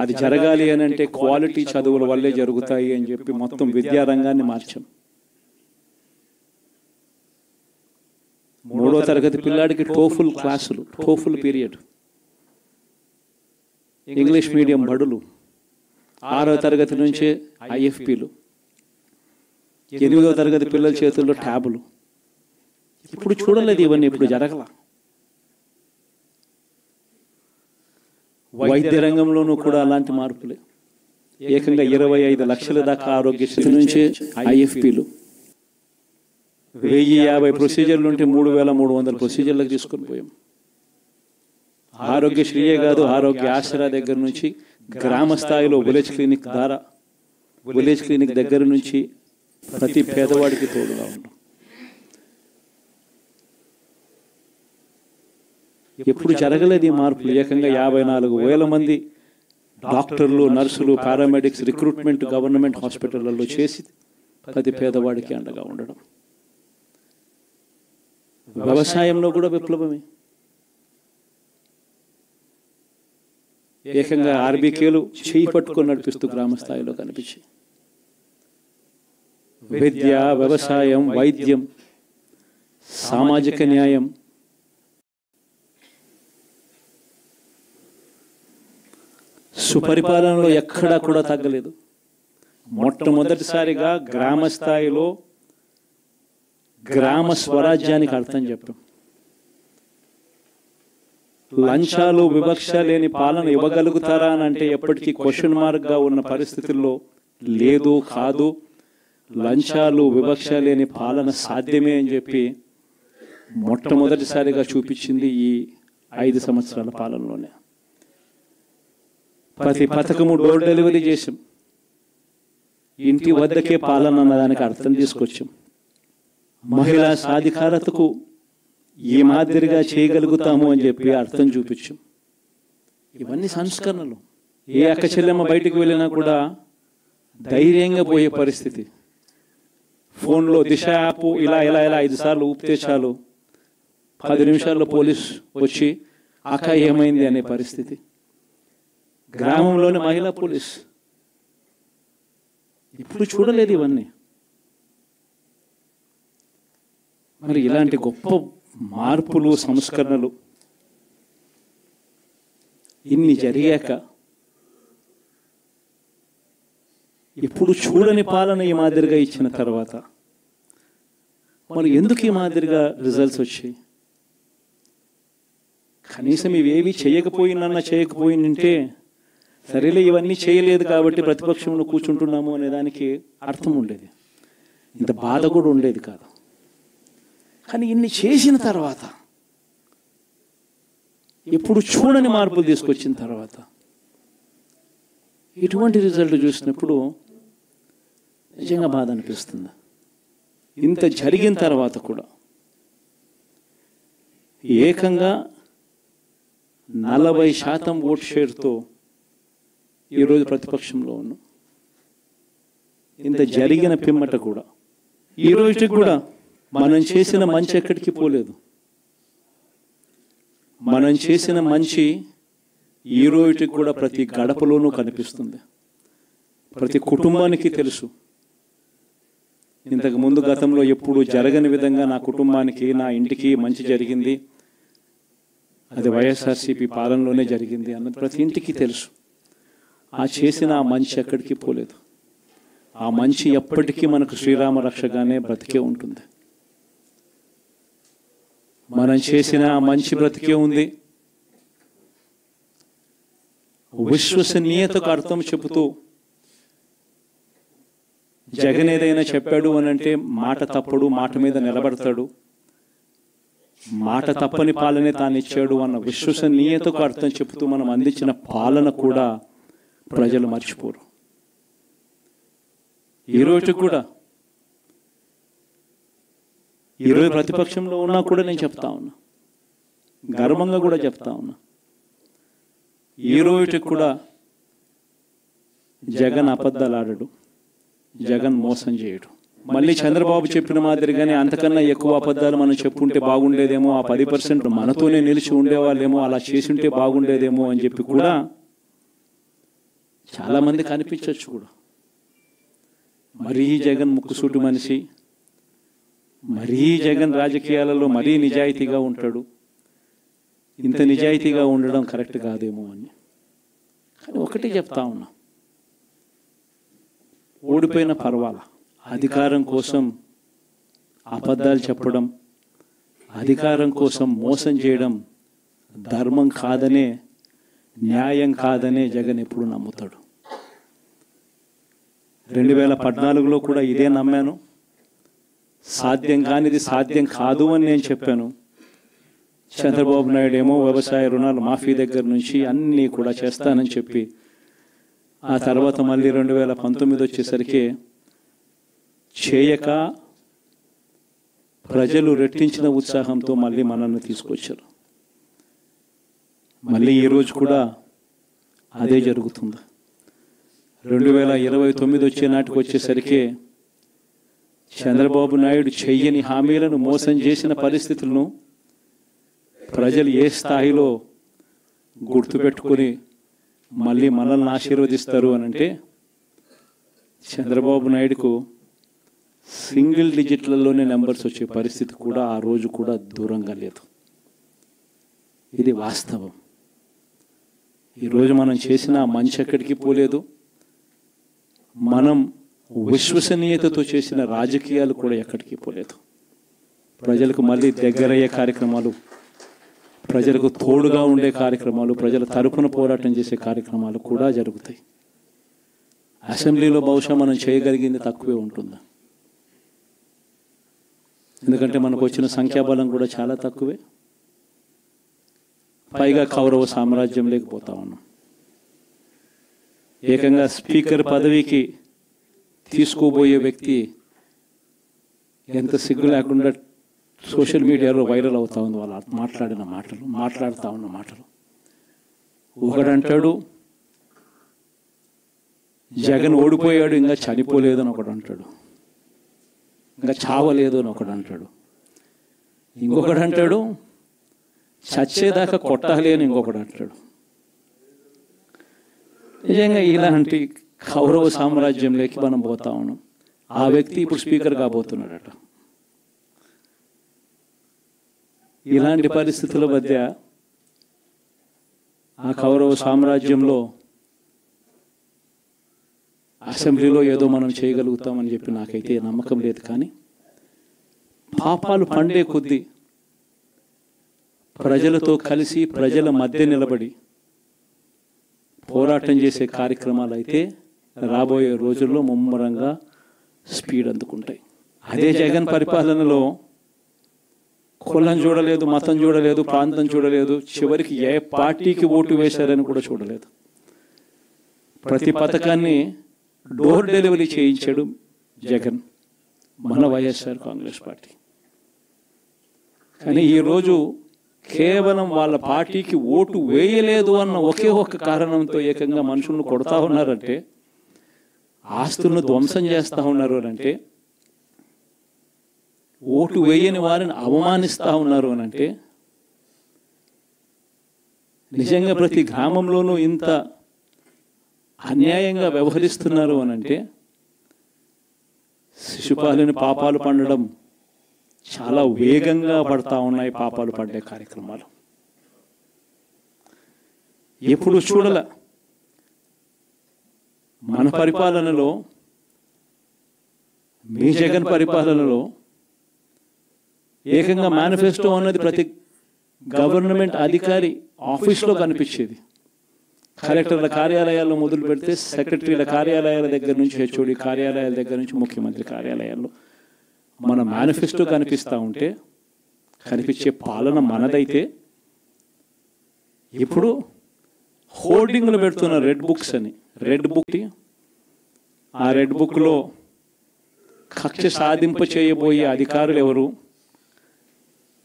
అది జరగాలి అని అంటే క్వాలిటీ చదువుల వల్లే జరుగుతాయి అని చెప్పి మొత్తం విద్యారంగాన్ని మార్చాం. 3వ తరగతి పిల్లాడికి టోఫుల్ క్లాసులు, టోఫుల్ పీరియడ్, ఇంగ్లీష్ మీడియం బడులు, 6వ తరగతి నుంచే ఐఎఫ్పీలు, 8వ తరగతి పిల్లల చేతుల్లో ట్యాబులు. ఇప్పుడు చూడలేదు ఇవన్నీ, ఇప్పుడు జరగల. వైద్య రంగంలోనూ కూడా అలాంటి మార్పులే. ఏకంగా 25 లక్షల దాకా ఆరోగ్యశ్రీ నుంచే ఐఎఫ్పీలు, 1050 ప్రొసీజర్లు ఉంటే 3300 ప్రొసీజర్లకు తీసుకొని పోయాం. ఆరోగ్యశ్రీయే కాదు, ఆరోగ్య ఆసరా దగ్గర నుంచి గ్రామ స్థాయిలో విలేజ్ క్లినిక్ ద్వారా, విలేజ్ క్లినిక్ దగ్గర నుంచి ప్రతి పేదవాడికి తోడుగా ఉన్నాం. ఎప్పుడు జరగలేదు ఈ మార్పులు. ఏకంగా 54,000 మంది డాక్టర్లు, నర్సులు, పారామెడిక్స్ రిక్రూట్మెంట్ గవర్నమెంట్ హాస్పిటళ్లలో చేసి ప్రతి పేదవాడికి అండగా ఉండడం. వ్యవసాయంలో కూడా విప్లవమే. ఏకంగా ఆర్బీకేలు చేయి పట్టుకొని నడిపిస్తూ గ్రామ స్థాయిలో కనిపించి విద్య, వ్యవసాయం, వైద్యం, సామాజిక న్యాయం, సుపరిపాలనలో ఎక్కడా కూడా తగ్గలేదు. మొట్టమొదటిసారిగా గ్రామ స్థాయిలో గ్రామ స్వరాజ్యానికి అర్థం చెప్పాం. లంచాలు, వివక్ష లేని పాలన ఇవ్వగలుగుతారా అని అంటే ఎప్పటికీ క్వశ్చన్ మార్క్గా ఉన్న పరిస్థితుల్లో లేదు, కాదు, లంచాలు, వివక్ష లేని పాలన సాధ్యమే అని చెప్పి మొట్టమొదటిసారిగా చూపించింది ఈ 5 సంవత్సరాల పాలనలోనే. ప్రతి పథకము డోర్ డెలివరీ చేసాం. ఇంటి వద్దకే పాలన అన్నదానికి అర్థం తీసుకొచ్చాం. మహిళా సాధికారతకు ఈ మాదిరిగా చేయగలుగుతాము అని చెప్పి అర్థం చూపించాం. ఇవన్నీ సంస్కరణలు. ఏ అక్క చెల్లెమ్మ బయటికి వెళ్ళినా కూడా ధైర్యంగా పోయే పరిస్థితి. ఫోన్లో దిశ యాప్ ఇలా 5 సార్లు ఊపితే చాలు, 10 నిమిషాల్లో పోలీస్ వచ్చి అక్క ఏమైంది అనే పరిస్థితి. గ్రామంలోని మహిళా పోలీస్. ఇప్పుడు చూడలేదు ఇవన్నీ. మరి ఇలాంటి గొప్ప మార్పులు, సంస్కరణలు ఇన్ని జరిగాక ఇప్పుడు చూడని పాలన ఈ మాదిరిగా ఇచ్చిన తర్వాత మరి ఎందుకు ఈ మాదిరిగా రిజల్ట్స్ వచ్చాయి? కనీసం ఇవేవి చేయకపోయినంటే సరేలే, ఇవన్నీ చేయలేదు కాబట్టి ప్రతిపక్షంలో కూర్చుంటున్నాము అనే దానికి అర్థం ఉండేది, ఇంత బాధ కూడా ఉండేది కాదు. కానీ ఇన్ని చేసిన తర్వాత, ఇప్పుడు చూడని మార్పులు తీసుకొచ్చిన తర్వాత ఇటువంటి రిజల్ట్ చూసినప్పుడు నిజంగా బాధ అనిపిస్తుంది. ఇంత జరిగిన తర్వాత కూడా ఏకంగా 40% ఓట్ షేర్తో ఈరోజు ప్రతిపక్షంలో ఉన్నాం. ఇంత జరిగిన పిమ్మట కూడా ఈ రోజుకి కూడా మనం చేసిన మంచి ఎక్కడికి పోలేదు. మనం చేసిన మంచి ఈ రోజుకి కూడా ప్రతి గడపలోనూ కనిపిస్తుంది. ప్రతి కుటుంబానికి తెలుసు. ఇంతకు ముందు గతంలో ఎప్పుడు జరగని విధంగా నా కుటుంబానికి, నా ఇంటికి మంచి జరిగింది, అది వైఎస్ఆర్సీపీ పాలనలోనే జరిగింది అన్నది ప్రతి ఇంటికి తెలుసు. ఆ చేసిన ఆ మంచి ఎక్కడికి పోలేదు. ఆ మంచి ఎప్పటికీ మనకు శ్రీరామ రక్షగానే బ్రతికే ఉంటుంది. మనం చేసిన ఆ మంచి బ్రతికే ఉంది. విశ్వసనీయతకు అర్థం చెబుతూ జగన్ ఏదైనా చెప్పాడు అని అంటే మాట తప్పడు, మాట మీద నిలబడతాడు, మాట తప్పని పాలనే తాను ఇచ్చాడు అన్న విశ్వసనీయతకు అర్థం చెబుతూ మనం అందించిన పాలన కూడా ప్రజలు మర్చిపోరు. ఈరోజు కూడా, ఈరోజు ప్రతిపక్షంలో ఉన్నా కూడా నేను చెప్తా ఉన్నా, గర్వంగా కూడా చెప్తా ఉన్నా, ఈరోజు కూడా జగన్ అబద్ధాలు ఆడడు, జగన్ మోసం చేయడు. మళ్ళీ చంద్రబాబు చెప్పిన మాదిరిగానే అంతకన్నా ఎక్కువ అబద్ధాలు మనం చెప్పుంటే బాగుండేదేమో, ఆ 10% మనతోనే నిలిచి ఉండేవాళ్ళేమో, అలా చేసుంటే బాగుండేదేమో అని చెప్పి కూడా చాలామంది కనిపించవచ్చు కూడా. మరీ జగన్ ముక్కుసూటి మనిషి, మరీ జగన్ రాజకీయాలలో మరీ నిజాయితీగా ఉంటాడు, ఇంత నిజాయితీగా ఉండడం కరెక్ట్ కాదేమో అని. కానీ ఒకటి చెప్తా ఉన్నా, ఓడిపోయిన పర్వాలా, అధికారం కోసం అబద్ధాలు చెప్పడం, అధికారం కోసం మోసం చేయడం ధర్మం కాదనే, న్యాయం కాదనే జగన్ ఎప్పుడు నమ్ముతాడు. 2014లో కూడా ఇదే నమ్మాను. సాధ్యం కానిది సాధ్యం కాదు అని నేను చెప్పాను. చంద్రబాబు నాయుడు ఏమో వ్యవసాయ రుణాలు మాఫీ దగ్గర నుంచి అన్నీ కూడా చేస్తానని చెప్పి, ఆ తర్వాత మళ్ళీ 2019 వచ్చేసరికి చేయక ప్రజలు రెట్టించిన ఉత్సాహంతో మళ్ళీ మనల్ని తీసుకొచ్చారు. మళ్ళీ ఈరోజు కూడా అదే జరుగుతుంది. 2029 వచ్చే నాటికి వచ్చేసరికి చంద్రబాబు నాయుడు చెయ్యని హామీలను, మోసం చేసిన పరిస్థితులను ప్రజలు ఏ స్థాయిలో గుర్తుపెట్టుకుని మళ్ళీ మనల్ని ఆశీర్వదిస్తారు అని అంటే, చంద్రబాబు నాయుడుకు సింగిల్ డిజిట్లలోనే నెంబర్స్ వచ్చే పరిస్థితి కూడా ఆ రోజు కూడా దూరంగా లేదు. ఇది వాస్తవం. ఈరోజు మనం చేసిన మంచి ఎక్కడికి పోలేదు. మనం విశ్వసనీయతతో చేసిన రాజకీయాలు కూడా ఎక్కడికి పోలేదు. ప్రజలకు మళ్ళీ దగ్గరయ్యే కార్యక్రమాలు, ప్రజలకు తోడుగా ఉండే కార్యక్రమాలు, ప్రజల తరపున పోరాటం చేసే కార్యక్రమాలు కూడా జరుగుతాయి. అసెంబ్లీలో బహుశా మనం చేయగలిగింది తక్కువే ఉంటుంది. ఎందుకంటే మనకు వచ్చిన సంఖ్యాబలం కూడా చాలా తక్కువే. పైగా కౌరవ సామ్రాజ్యం లేకపోతా ఉన్నాం. ఏకంగా స్పీకర్ పదవికి తీసుకోబోయే వ్యక్తి ఎంత సిగ్గు లేకుండా సోషల్ మీడియాలో వైరల్ అవుతా ఉంది. వాళ్ళు మాట్లాడుతూ ఉన్న మాటలు. ఒకడంటాడు జగన్ ఓడిపోయాడు, ఇంకా చనిపోలేదు అని ఒకడు అంటాడు. ఇంకా చావలేదు అని ఒకడు అంటాడు. ఇంకొకడు అంటాడు చచ్చేదాకా కొట్టాలి అని ఇంకొకడు అంటాడు. నిజంగా ఇలాంటి కౌరవ సామ్రాజ్యంలోకి మనం పోతా ఉన్నాం. ఆ వ్యక్తి ఇప్పుడు స్పీకర్ కాబోతున్నాడట. ఇలాంటి పరిస్థితుల మధ్య ఆ కౌరవ సామ్రాజ్యంలో అసెంబ్లీలో ఏదో మనం చేయగలుగుతామని చెప్పి నాకైతే నమ్మకం లేదు. కానీ పాపాలు పండే కొద్దీ ప్రజలతో కలిసి ప్రజల మధ్య నిలబడి పోరాటం చేసే కార్యక్రమాలు అయితే రాబోయే రోజుల్లో ముమ్మరంగా స్పీడ్ అందుకుంటాయి. అదే జగన్ పరిపాలనలో కులం చూడలేదు, మతం చూడలేదు, ప్రాంతం చూడలేదు, చివరికి ఏ పార్టీకి ఓటు వేశారని కూడా చూడలేదు. ప్రతి పథకాన్ని డోర్ డెలివరీ చేయించాడు జగన్, మన వైఎస్ఆర్ కాంగ్రెస్ పార్టీ. కానీ ఈరోజు కేవలం వాళ్ళ పార్టీకి ఓటు వేయలేదు అన్న ఒకే ఒక్క కారణంతో ఏకంగా మనుషులను కొడతా ఉన్నారంటే, ఆస్తులను ధ్వంసం చేస్తూ ఉన్నారు అంటే, ఓటు వేయని వారిని అవమానిస్తూ ఉన్నారు అనంటే, నిజంగా ప్రతి గ్రామంలోనూ ఇంత అన్యాయంగా వ్యవహరిస్తున్నారు అనంటే, శిశుపాలుని పాపాలు పండడం చాలా వేగంగా పడతా ఉన్నాయి. పాపాలు పడ్డే కార్యక్రమాలు ఎప్పుడు చూడాల. మన పరిపాలనలో, మీ జగన్ పరిపాలనలో ఏకంగా మేనిఫెస్టో అన్నది ప్రతి గవర్నమెంట్ అధికారి ఆఫీస్లో కనిపించేది. కలెక్టర్ల కార్యాలయాల్లో మొదలు పెడితే సెక్రటరీల కార్యాలయాల దగ్గర నుంచి, హెచ్ఓడి కార్యాలయాల దగ్గర నుంచి ముఖ్యమంత్రి కార్యాలయాల్లో మన మేనిఫెస్టో కనిపిస్తూ ఉంటే, కనిపించే పాలన మనదైతే, ఇప్పుడు హోర్డింగ్లు పెడుతున్న రెడ్ బుక్స్ అని. రెడ్ బుక్, ఆ రెడ్ బుక్లో కక్ష సాధింప చేయబోయే అధికారులు ఎవరు,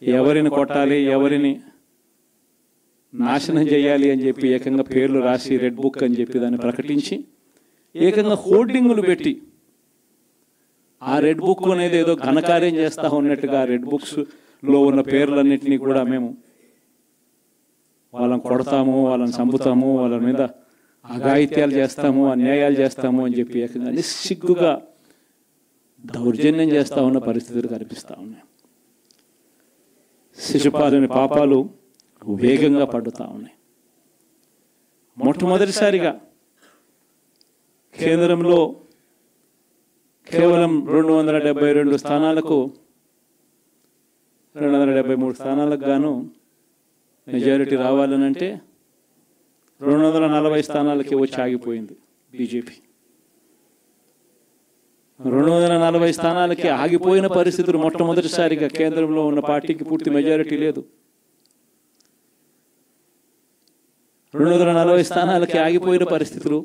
ఎవరిని కొట్టాలి, ఎవరిని నాశనం చేయాలి అని చెప్పి ఏకంగా పేర్లు రాసి రెడ్ బుక్ అని చెప్పి దాన్ని ప్రకటించి ఏకంగా హోర్డింగులు పెట్టి ఆ రెడ్ బుక్ అనేది ఏదో ఘనకార్యం చేస్తూ ఉన్నట్టుగా రెడ్ బుక్స్లో ఉన్న పేర్లన్నింటినీ కూడా మేము వాళ్ళని కొడతాము, వాళ్ళని చంపుతాము, వాళ్ళ మీద అఘాయిత్యాలు చేస్తాము, అన్యాయాలు చేస్తాము అని చెప్పి ఏకంగా నిస్సిగ్గుగా దౌర్జన్యం చేస్తూ ఉన్న పరిస్థితులు కనిపిస్తూ ఉన్నాయి. శిశుపాలుని పాపాలు వేగంగా పడుతూ ఉన్నాయి. మొట్టమొదటిసారిగా కేంద్రంలో కేవలం 272 స్థానాలకు 273 స్థానాలకు గాను మెజారిటీ రావాలనంటే 240 స్థానాలకి వచ్చి ఆగిపోయింది బీజేపీ. 240 స్థానాలకి ఆగిపోయిన పరిస్థితులు మొట్టమొదటిసారిగా కేంద్రంలో ఉన్న పార్టీకి పూర్తి మెజారిటీ లేదు. 240 స్థానాలకి ఆగిపోయిన పరిస్థితులు